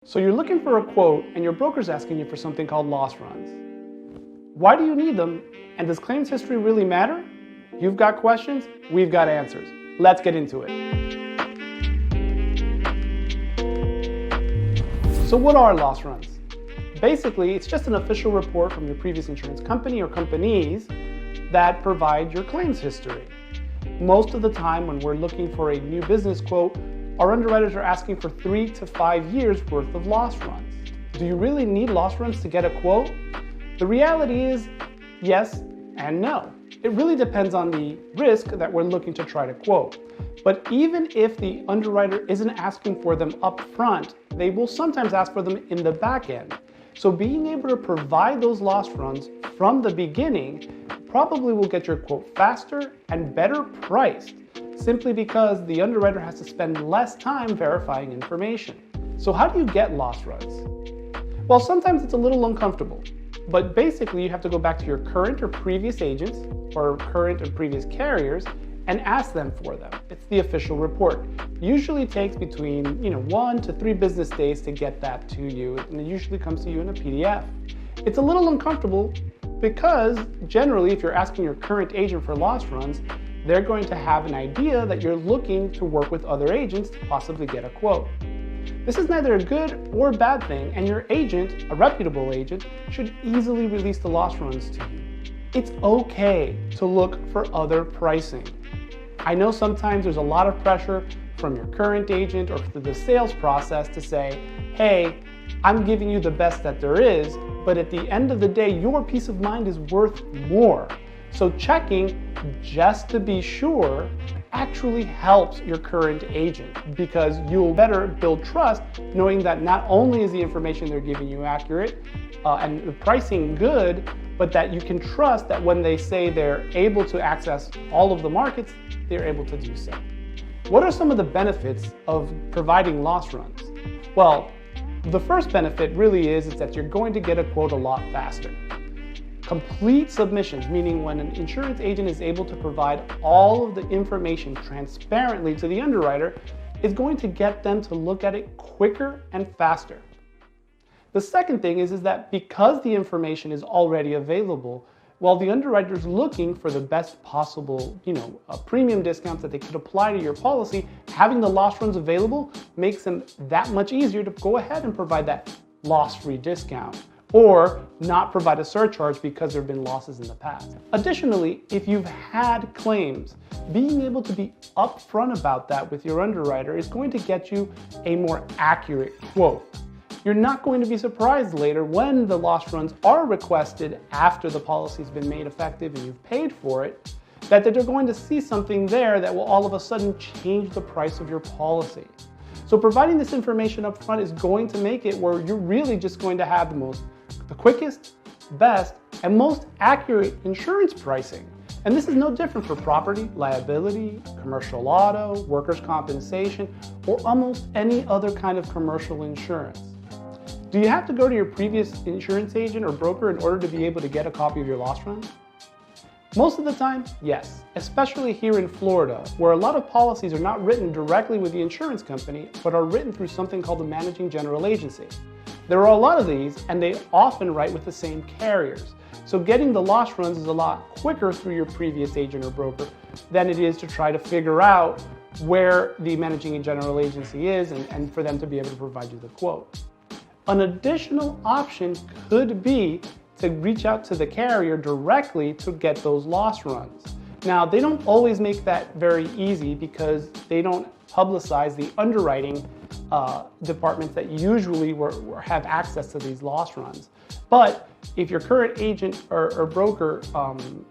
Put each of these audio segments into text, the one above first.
So you're looking for a quote and your broker's asking you for something called loss runs. Why do you need them? And does claims history really matter? You've got questions, we've got answers. Let's get into it. So what are loss runs? Basically, it's just an official report from your previous insurance company or companies that provide your claims history. Most of the time when we're looking for a new business quote, our underwriters are asking for 3 to 5 years worth of loss runs. Do you really need loss runs to get a quote? The reality is yes and no. It really depends on the risk that we're looking to try to quote. But even if the underwriter isn't asking for them up front, they will sometimes ask for them in the back end. So being able to provide those loss runs from the beginning probably will get your quote faster and better priced, simply because the underwriter has to spend less time verifying information. So how do you get loss runs? Well, sometimes it's a little uncomfortable, but basically you have to go back to your current or previous agents or current and previous carriers and ask them for them. It's the official report. Usually takes between 1 to 3 business days to get that to you, and it usually comes to you in a PDF. It's a little uncomfortable because generally if you're asking your current agent for loss runs, they're going to have an idea that you're looking to work with other agents to possibly get a quote. This is neither a good or bad thing, and your agent, a reputable agent, should easily release the loss runs to you. It's okay to look for other pricing. I know sometimes there's a lot of pressure from your current agent or through the sales process to say, hey, I'm giving you the best that there is, but at the end of the day, your peace of mind is worth more. So checking just to be sure actually helps your current agent, because you'll better build trust knowing that not only is the information they're giving you accurate and the pricing good, but that you can trust that when they say they're able to access all of the markets, they're able to do so. What are some of the benefits of providing loss runs? Well, the first benefit really is that you're going to get a quote a lot faster. Complete submissions, meaning when an insurance agent is able to provide all of the information transparently to the underwriter, is going to get them to look at it quicker and faster. The second thing is that because the information is already available, while the underwriter is looking for the best possible, premium discounts that they could apply to your policy, having the loss runs available makes them that much easier to go ahead and provide that loss-free discount, or not provide a surcharge because there have been losses in the past. Additionally, if you've had claims, being able to be upfront about that with your underwriter is going to get you a more accurate quote. You're not going to be surprised later when the loss runs are requested after the policy's been made effective and you've paid for it, that they're going to see something there that will all of a sudden change the price of your policy. So providing this information up front is going to make it where you're really just going to have the quickest, best, and most accurate insurance pricing. And this is no different for property, liability, commercial auto, workers' compensation, or almost any other kind of commercial insurance. Do you have to go to your previous insurance agent or broker in order to be able to get a copy of your loss run? Most of the time, yes, especially here in Florida, where a lot of policies are not written directly with the insurance company, but are written through something called the managing general agency. There are a lot of these, and they often write with the same carriers. So getting the loss runs is a lot quicker through your previous agent or broker than it is to try to figure out where the managing general agency is and for them to be able to provide you the quote. An additional option could be to reach out to the carrier directly to get those loss runs. Now, they don't always make that very easy because they don't publicize the underwriting departments that usually have access to these loss runs. But if your current agent or broker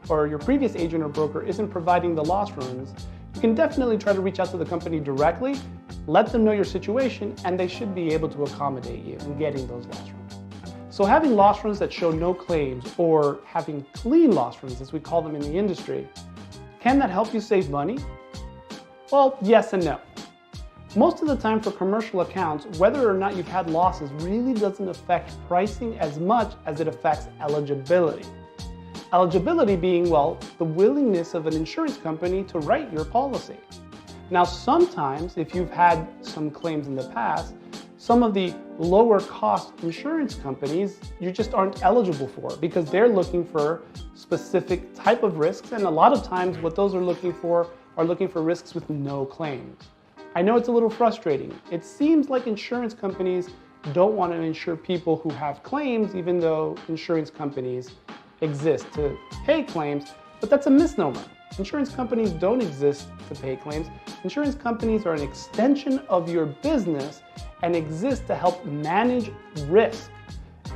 or your previous agent or broker isn't providing the loss runs, you can definitely try to reach out to the company directly, let them know your situation, and they should be able to accommodate you in getting those loss runs. So having loss runs that show no claims, or having clean loss runs, as we call them in the industry, can that help you save money? Well, yes and no. Most of the time for commercial accounts, whether or not you've had losses really doesn't affect pricing as much as it affects eligibility. Eligibility being, the willingness of an insurance company to write your policy. Now, sometimes if you've had some claims in the past, some of the lower cost insurance companies you just aren't eligible for because they're looking for specific type of risks, and a lot of times what those are looking for risks with no claims. I know it's a little frustrating. It seems like insurance companies don't want to insure people who have claims, even though insurance companies exist to pay claims, but that's a misnomer. Insurance companies don't exist to pay claims. Insurance companies are an extension of your business and exist to help manage risk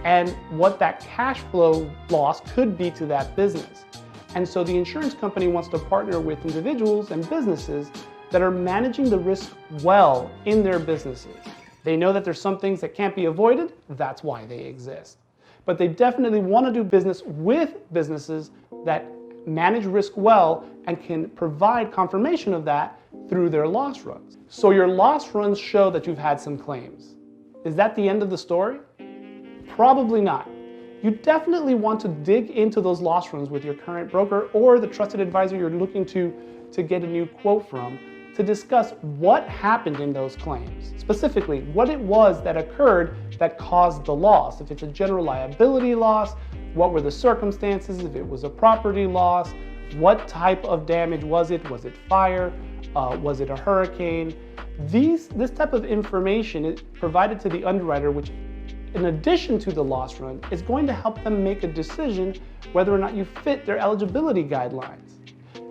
and what that cash flow loss could be to that business. And so the insurance company wants to partner with individuals and businesses that are managing the risk well in their businesses. They know that there's some things that can't be avoided, that's why they exist. But they definitely want to do business with businesses that manage risk well and can provide confirmation of that through their loss runs. So your loss runs show that you've had some claims. Is that the end of the story? Probably not. You definitely want to dig into those loss runs with your current broker or the trusted advisor you're looking to get a new quote from to discuss what happened in those claims. Specifically, what it was that occurred that caused the loss. If it's a general liability loss, what were the circumstances? If it was a property loss, what type of damage was it? Was it fire? Was it a hurricane? This type of information is provided to the underwriter, which in addition to the loss run, is going to help them make a decision whether or not you fit their eligibility guidelines.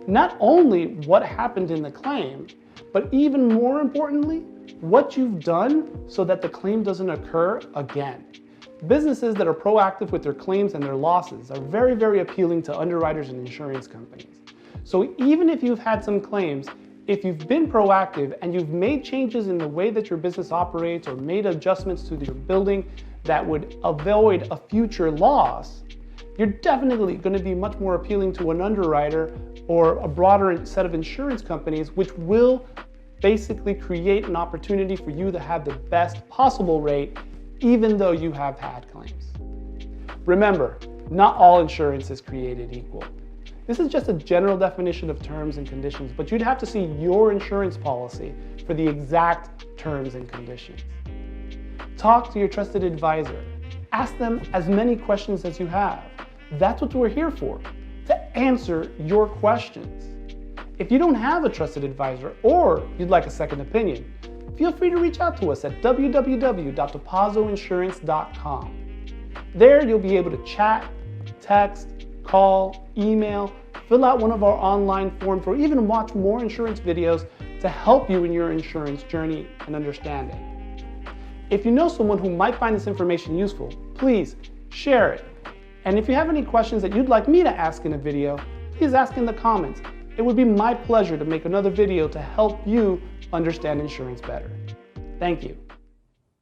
Not only what happened in the claim, but even more importantly, what you've done so that the claim doesn't occur again. Businesses that are proactive with their claims and their losses are very, very appealing to underwriters and insurance companies. So even if you've had some claims, if you've been proactive and you've made changes in the way that your business operates or made adjustments to your building that would avoid a future loss, you're definitely going to be much more appealing to an underwriter or a broader set of insurance companies, which will basically create an opportunity for you to have the best possible rate, even though you have had claims. Remember, not all insurance is created equal. This is just a general definition of terms and conditions, but you'd have to see your insurance policy for the exact terms and conditions. Talk to your trusted advisor. Ask them as many questions as you have. That's what we're here for, to answer your questions. If you don't have a trusted advisor or you'd like a second opinion, feel free to reach out to us at www.dopazoinsurance.com. There you'll be able to chat, text, call, email, fill out one of our online forms, or even watch more insurance videos to help you in your insurance journey and understanding. If you know someone who might find this information useful, please share it. And if you have any questions that you'd like me to ask in a video, please ask in the comments. It would be my pleasure to make another video to help you understand insurance better. Thank you.